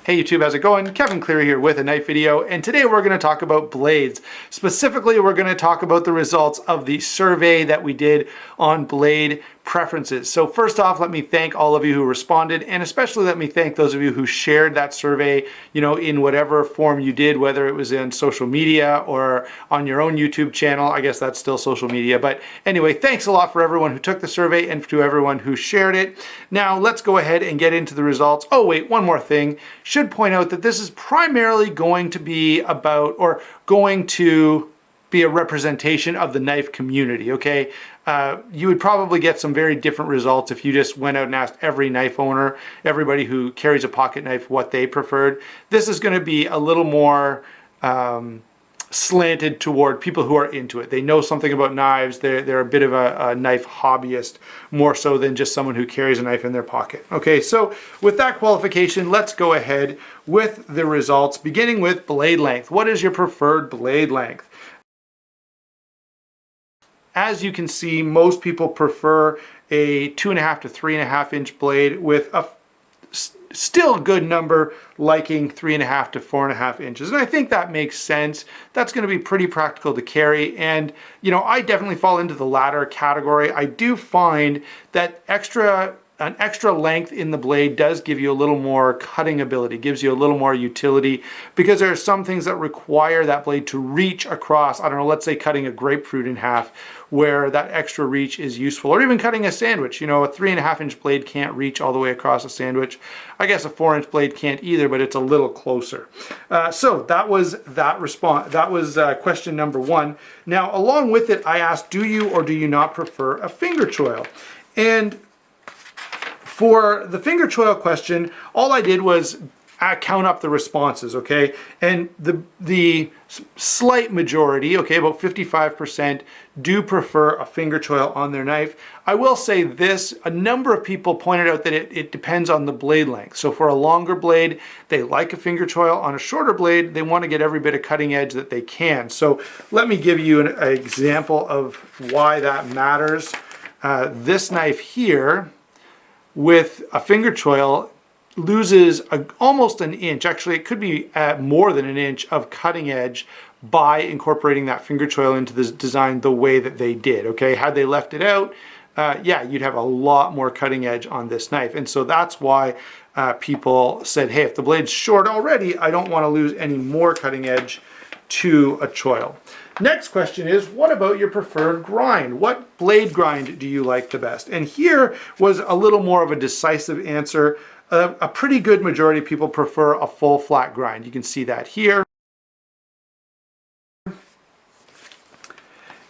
Hey YouTube, how's it going? Kevin Cleary here with a knife video, and today we're going to talk about blades. Specifically, we're going to talk about the results of the survey that we did on blade preferences. So first off, let me thank all of you who responded, and especially let me thank those of you who shared that survey, in whatever form you did, whether it was in social media or on your own YouTube channel. I guess that's still social media, but anyway, thanks a lot for everyone who took the survey and to everyone who shared it. Now let's go ahead and get into the results. Oh wait, one more thing. Should point out that this is primarily going to be about, or going to be a representation of the knife community, okay? You would probably get some very different results if you just went out and asked every knife owner, everybody who carries a pocket knife, what they preferred. This is going to be a little more slanted toward people who are into it. They know something about knives. They're a bit of a knife hobbyist, more so than just someone who carries a knife in their pocket. Okay, so with that qualification, let's go ahead with the results, beginning with blade length. What is your preferred blade length? As you can see, most people prefer a 2.5 to 3.5 inch blade, with a still a good number liking 3.5 to 4.5 inches. And I think that makes sense. That's going to be pretty practical to carry. And, I definitely fall into the latter category. I do find that an extra length in the blade does give you a little more cutting ability, gives you a little more utility, because there are some things that require that blade to reach across, I don't know, let's say cutting a grapefruit in half, where that extra reach is useful, or even cutting a sandwich. A 3.5 inch blade can't reach all the way across a sandwich. I guess a 4-inch blade can't either, but it's a little closer. So that was that response. That was question number one. Now, along with it, I asked, do you or do you not prefer a finger choil? And for the finger choil question, all I did was count up the responses, okay? And the slight majority, okay, about 55%, do prefer a finger choil on their knife. I will say this, a number of people pointed out that it depends on the blade length. So for a longer blade, they like a finger choil. On a shorter blade, they want to get every bit of cutting edge that they can. So let me give you an example of why that matters. This knife here, with a finger choil, loses almost an inch. Actually, it could be more than an inch of cutting edge by incorporating that finger choil into the design the way that they did. Okay, had they left it out, yeah, you'd have a lot more cutting edge on this knife. And so that's why people said, hey, if the blade's short already, I don't want to lose any more cutting edge to a choil. Next question is, what about your preferred grind? What blade grind do you like the best? And here was a little more of a decisive answer. A pretty good majority of people prefer a full flat grind. You can see that here.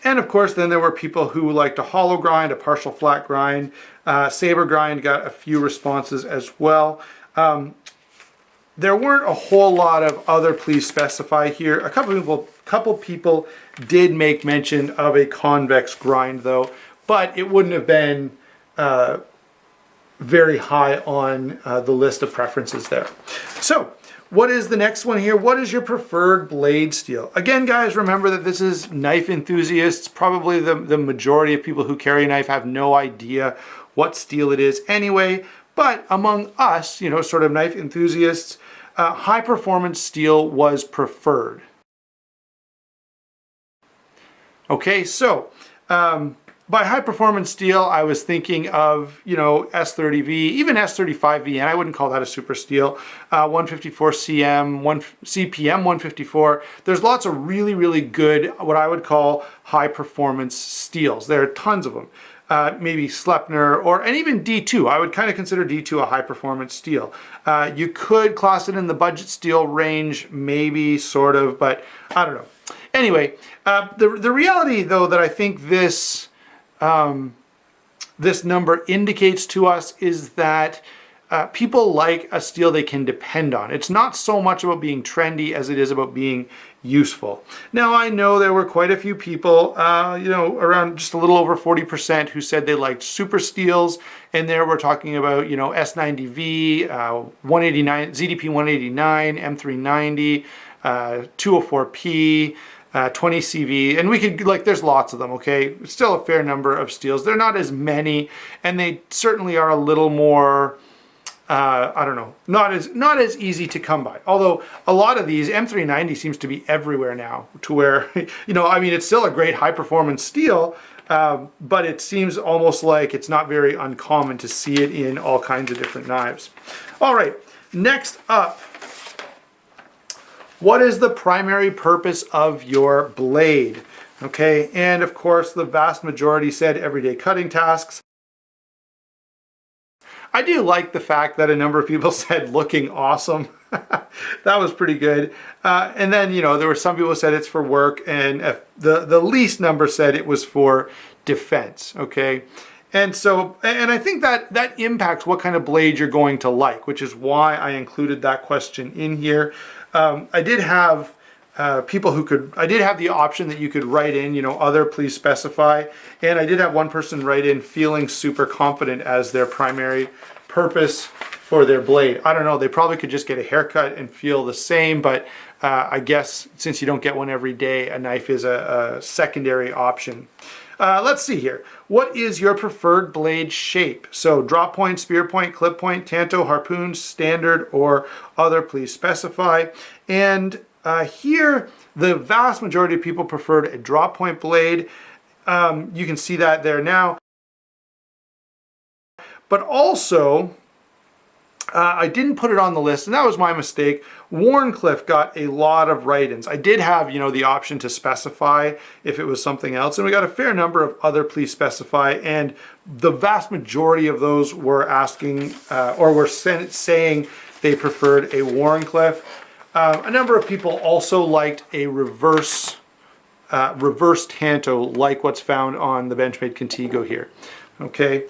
And of course, then there were people who liked a hollow grind, a partial flat grind. Saber grind got a few responses as well. There weren't a whole lot of other please specify here. A couple people did make mention of a convex grind though, but it wouldn't have been very high on the list of preferences there. So what is the next one here? What is your preferred blade steel? Again, guys, remember that this is knife enthusiasts. Probably the majority of people who carry a knife have no idea what steel it is anyway. But among us, sort of knife enthusiasts, high performance steel was preferred. Okay, so by high performance steel, I was thinking of, S30V, even S35V, and I wouldn't call that a super steel, 154 CM, CPM 154. There's lots of really, really good, what I would call high performance steels. There are tons of them. Maybe Slepner, and even D2. I would kind of consider D2 a high performance steel. You could class it in the budget steel range, maybe, sort of, but I don't know. Anyway, the reality though that I think this number indicates to us is that people like a steel they can depend on. It's not so much about being trendy as it is about being useful. Now, I know there were quite a few people, around just a little over 40%, who said they liked super steels, and there we're talking about, S90V, 189, ZDP 189, M390, 204P, 20 CV, and we could, there's lots of them, okay? Still a fair number of steels. They're not as many, and they certainly are a little more I don't know, not as easy to come by. Although a lot of these, M390 seems to be everywhere now, to where, you know, I mean, it's still a great high performance steel, but it seems almost like it's not very uncommon to see it in all kinds of different knives. All right, next up, what is the primary purpose of your blade? Okay, and of course, the vast majority said everyday cutting tasks. I do like the fact that a number of people said looking awesome. That was pretty good. And then, you know, there were some people who said it's for work, and the least number said it was for defense, okay? And so, and I think that impacts what kind of blade you're going to like, which is why I included that question in here. I did have people who could, I did have the option that you could write in, you know, other please specify. And I did have one person write in feeling super confident as their primary purpose for their blade. I don't know, they probably could just get a haircut and feel the same, but I guess since you don't get one every day, a knife is a secondary option. Let's see here. What is your preferred blade shape? So drop point, spear point, clip point, tanto, harpoon, standard, or other, please specify. And here, the vast majority of people preferred a drop point blade. You can see that there now. But also, I didn't put it on the list, and that was my mistake. Wharncliffe got a lot of write-ins. I did have, you know, the option to specify if it was something else, and we got a fair number of other please specify, and the vast majority of those were asking or were saying they preferred a Wharncliffe. A number of people also liked a reverse tanto, like what's found on the Benchmade Contigo here. Okay.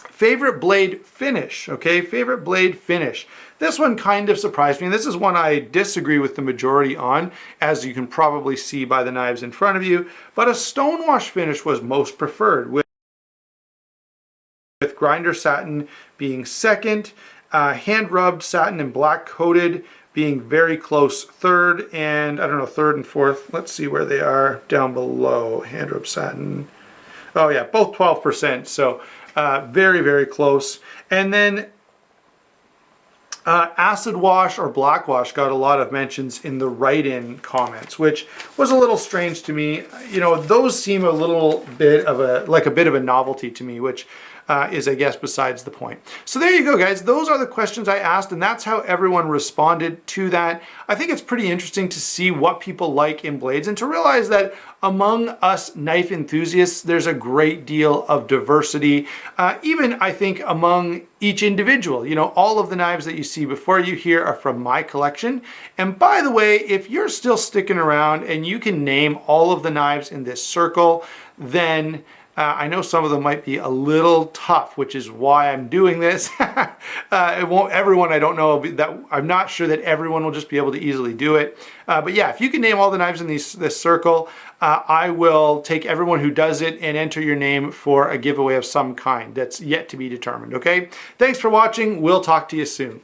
Favorite blade finish, okay? Favorite blade finish. This one kind of surprised me. This is one I disagree with the majority on, as you can probably see by the knives in front of you, but a stonewash finish was most preferred, with grinder satin being second, hand-rubbed satin and black coated being very close third, and I don't know, third and fourth. Let's see where they are down below. Hand-rubbed satin. Oh yeah, both 12%, so very, very close. And then acid wash or black wash got a lot of mentions in the write-in comments, which was a little strange to me. You know, those seem a little bit of a bit of a novelty to me, which is, I guess, besides the point. So there you go, guys. Those are the questions I asked, and that's how everyone responded to that. I think it's pretty interesting to see what people like in blades, and to realize that among us knife enthusiasts, there's a great deal of diversity, even I think among each individual. You know, all of the knives that you see before you here are from my collection. And by the way, if you're still sticking around and you can name all of the knives in this circle, then I know some of them might be a little tough, which is why I'm doing this. It won't, everyone, I don't know, that I'm not sure that everyone will just be able to easily do it. But yeah, if you can name all the knives in this circle, I will take everyone who does it and enter your name for a giveaway of some kind that's yet to be determined, okay? Thanks for watching. We'll talk to you soon.